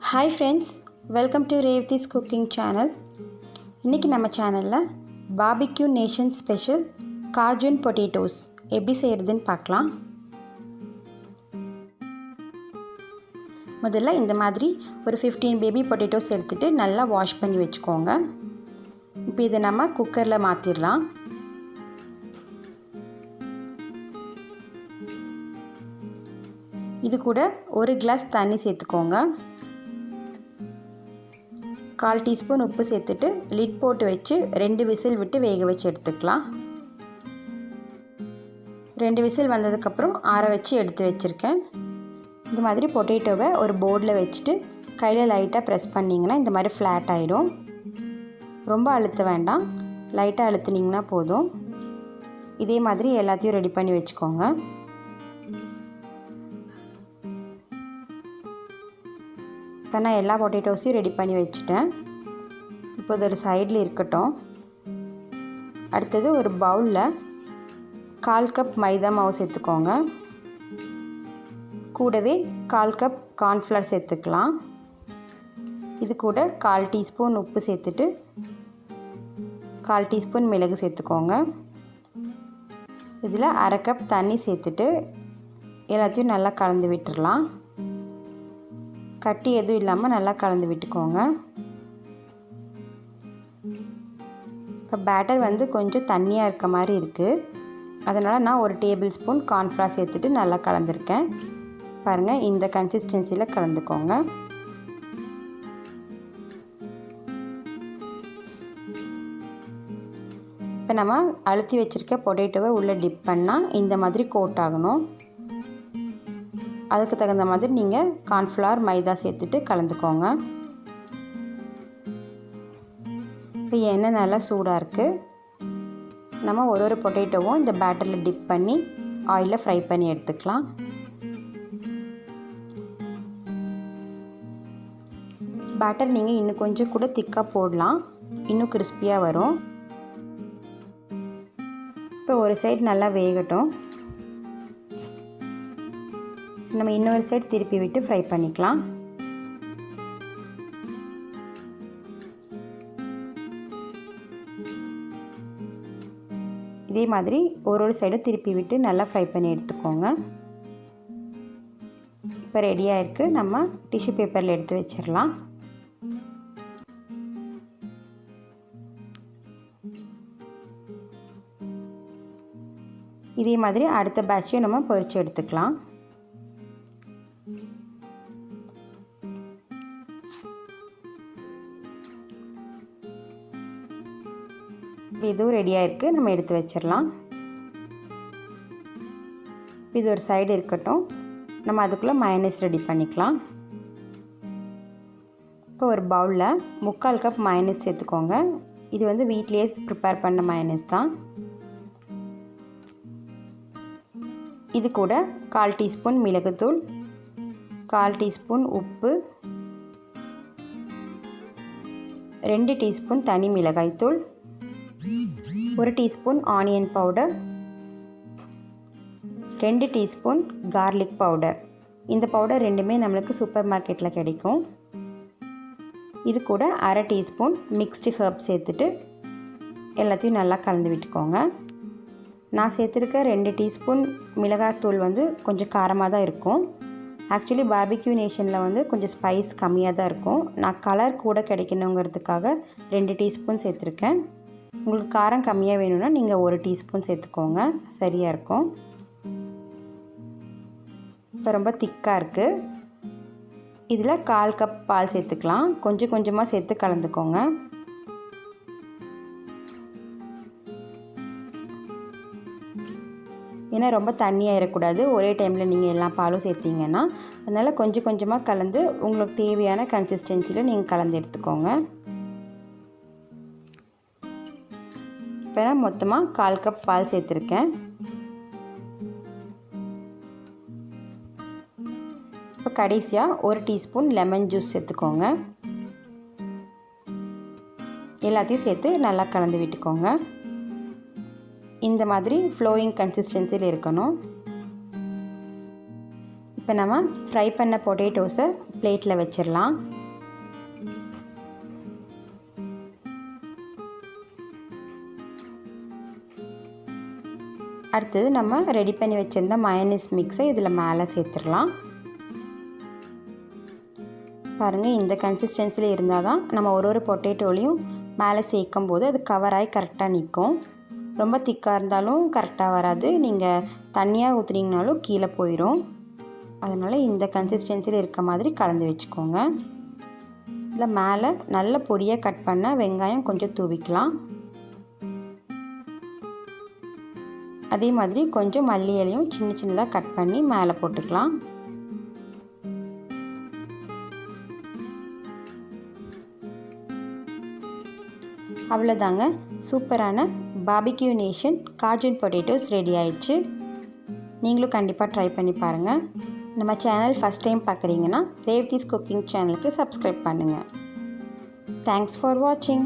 Hi friends, welcome to Revati's cooking channel. இன்னைக்கு நம்ம சேனல்ல Barbeque Nation Special Cajun potatoes எப்படி செய்யறதுன்னு பார்க்கலாம். முதல்ல இந்த மாதிரி ஒரு 15 பேபி potatoes எடுத்துட்டு நல்லா வாஷ் பண்ணி வெச்சுக்கோங்க. இப்போ இத நம்ம குக்கர்ல மாத்திரலாம். இது கூட ஒரு கிளாஸ் தண்ணி சேர்த்துக்கோங்க. 1/4 டீஸ்பூன் உப்பு சேர்த்துட்டு லிட் போட்டு வச்சு 2 விசில் விட்டு வேக வச்சு எடுத்துக்கலாம். 2 விசில் வந்ததுக்கு அப்புறம் ஆற வச்சு எடுத்து வச்சிருக்கேன். இந்த மாதிரி பொட்டேட்டோவை ஒரு போர்டில் வச்சுட்டு கையில் லைட்டாக ப்ரெஸ் பண்ணிங்கன்னா இந்த மாதிரி ஃப்ளாட் ஆகிடும். ரொம்ப அழுத்த வேண்டாம், லைட்டாக அழுத்துனீங்கன்னா போதும். இதே மாதிரி எல்லாத்தையும் ரெடி பண்ணி வச்சுக்கோங்க. இப்போ நான் எல்லா பொட்டேட்டோஸையும் ரெடி பண்ணி வச்சுட்டேன். இப்போ இது ஒரு சைடில் இருக்கட்டும். அடுத்தது ஒரு பவுலில் 1/4 கப் மைதா மாவு சேர்த்துக்கோங்க. கூடவே 1/4 கப் கார்ன்ஃப்ளவர் சேர்த்துக்கலாம். இது கூட 1/4 டீஸ்பூன் உப்பு சேர்த்துட்டு 1/4 டீஸ்பூன் மிளகு சேர்த்துக்கோங்க. இதில் 1/2 கப் தண்ணி சேர்த்துட்டு எல்லாத்தையும் நல்லா கலந்து விட்டுடலாம். கட்டி எதுவும் இல்லாமல் நல்லா கலந்து விட்டுக்கோங்க. இப்போ பேட்டர் வந்து கொஞ்சம் தண்ணியாக இருக்க மாதிரி இருக்குது. அதனால் நான் ஒரு டேபிள் ஸ்பூன் கார்ன்ஃப்ளவர் சேர்த்துட்டு நல்லா கலந்துருக்கேன். பாருங்கள், இந்த கன்சிஸ்டன்சியில் கலந்துக்கோங்க. இப்போ நம்ம அழுத்தி வச்சுருக்க பொட்டேட்டோவை உள்ளே டிப் பண்ணால் இந்த மாதிரி கோட் ஆகணும். அதுக்கு தகுந்த மாதிரி நீங்கள் கார்ன்ஃப்ளவர் மைதா சேர்த்துட்டு கலந்துக்கோங்க. இப்போ எண்ணெய் நல்லா சூடாக இருக்குது. நம்ம ஒரு பொட்டேட்டோவும் இந்த பேட்டரில் டிப் பண்ணி ஆயிலில் ஃப்ரை பண்ணி எடுத்துக்கலாம். பேட்டர் நீங்கள் இன்னும் கொஞ்சம் கூட திக்காக போடலாம், இன்னும் கிறிஸ்பியாக வரும். இப்போ ஒரு சைடு நல்லா வேகட்டும். நம்ம இன்னொரு சைடு திருப்பி விட்டு ஃப்ரை பண்ணிக்கலாம். இதே மாதிரி ஒரு சைடும் திருப்பி விட்டு நல்லா ஃப்ரை பண்ணி எடுத்துக்கோங்க. இப்போ ரெடியாக இருக்குது. நம்ம டிஷ்யூ பேப்பரில் எடுத்து வச்சிடலாம். இதே மாதிரி அடுத்த பேட்சையும் நம்ம பொரிச்சு எடுத்துக்கலாம். இதுவும் ரெடியாக இருக்குது. நம்ம எடுத்து வச்சிடலாம். இது ஒரு சைடு இருக்கட்டும். நம்ம அதுக்குள்ளே மயோனைஸ் ரெடி பண்ணிக்கலாம். இப்போ ஒரு பவுலில் 3/4 கப் மயோனைஸ் சேர்த்துக்கோங்க. இது வந்து வீட்லேயே ப்ரிப்பேர் பண்ண மயோனைஸ் தான். இது கூட 1/4 டீஸ்பூன் மிளகுத்தூள், 1/4 டீஸ்பூன் உப்பு, 2 டீஸ்பூன் தனி மிளகாய்த்தூள், 1 teaspoon onion powder, 2 teaspoon garlic powder. இந்த பவுடர் ரெண்டுமே நம்மளுக்கு சூப்பர் மார்க்கெட்டில் கிடைக்கும். இது கூட 1/2 டீஸ்பூன் மிக்ஸ்டு ஹர்ப் சேர்த்துட்டு எல்லாத்தையும் நல்லா கலந்து விட்டுக்கோங்க. நான் சேர்த்துருக்க 2 டீஸ்பூன் மிளகாய்த்தூள் வந்து கொஞ்சம் காரமாக தான் இருக்கும். ஆக்சுவலி பார்பிக்யூ நேஷனில் வந்து கொஞ்சம் ஸ்பைஸ் கம்மியாக தான் இருக்கும். நான் கலர் கூட கிடைக்கணுங்கிறதுக்காக 2 டீஸ்பூன் சேர்த்துருக்கேன். உங்களுக்கு காரம் கம்மியாக வேணும்னா நீங்கள் 1 டீஸ்பூன் சேர்த்துக்கோங்க, சரியாக இருக்கும். இப்போ ரொம்ப திக்காக இருக்குது. இதில் 1/4 கப் பால் சேர்த்துக்கலாம். கொஞ்சம் கொஞ்சமாக சேர்த்து கலந்துக்கோங்க. ஏன்னா ரொம்ப தண்ணியாக இருக்கக்கூடாது. ஒரே டைமில் நீங்கள் எல்லா பாலும் சேர்த்திங்கன்னா, அதனால் கொஞ்சம் கொஞ்சமாக கலந்து உங்களுக்கு தேவையான கன்சிஸ்டன்சியில் நீங்கள் கலந்து எடுத்துக்கோங்க. இப்போ நான் மொத்தமாக 1/4 கப் பால் சேர்த்துருக்கேன். இப்போ கடைசியாக 1 டீஸ்பூன் லெமன் ஜூஸ் சேர்த்துக்கோங்க. எல்லாத்தையும் சேர்த்து நல்லா கலந்து விட்டுக்கோங்க. இந்த மாதிரி ஃப்ளோயிங் கன்சிஸ்டன்சியில் இருக்கணும். இப்போ நம்ம ஃப்ரை பண்ண பொட்டேட்டோஸை பிளேட்டில் வச்சிடலாம். அடுத்தது நம்ம ரெடி பண்ணி வச்சுருந்த மயோனைஸ் மிக்ஸை இதில் மேலே சேர்த்துடலாம். பாருங்கள், இந்த கன்சிஸ்டன்சியில் இருந்தால் தான் நம்ம ஒரு பொட்டேட்டோலையும் மேலே சேர்க்கும் போது அது கவராகி கரெக்டாக நிற்கும். ரொம்ப திக்காக இருந்தாலும் கரெக்டாக வராது, நீங்கள் தண்ணியாக ஊற்றுனீங்கனாலும் கீழே போயிடும். அதனால் இந்த கன்சிஸ்டன்சியில் இருக்க மாதிரி கலந்து வச்சுக்கோங்க. இதில் மேலே நல்ல பொடியாக கட் பண்ண வெங்காயம் கொஞ்சம் தூவிக்கலாம். அதே மாதிரி கொஞ்சம் மல்லி இலையும் சின்ன சின்னதாக கட் பண்ணி மேலே போட்டுக்கலாம். அவ்வளோதாங்க, சூப்பரான பார்பிக்யூ நேஷன் காஜன் பொட்டேட்டோஸ் ரெடி ஆயிடுச்சு. நீங்களும் கண்டிப்பாக ட்ரை பண்ணி பாருங்கள். நம்ம சேனல் ஃபஸ்ட் டைம் பார்க்குறீங்கன்னா ரேவதிஸ் குக்கிங் சேனலுக்கு சப்ஸ்கிரைப் பண்ணுங்கள். தேங்க்ஸ் ஃபார் வாட்சிங்.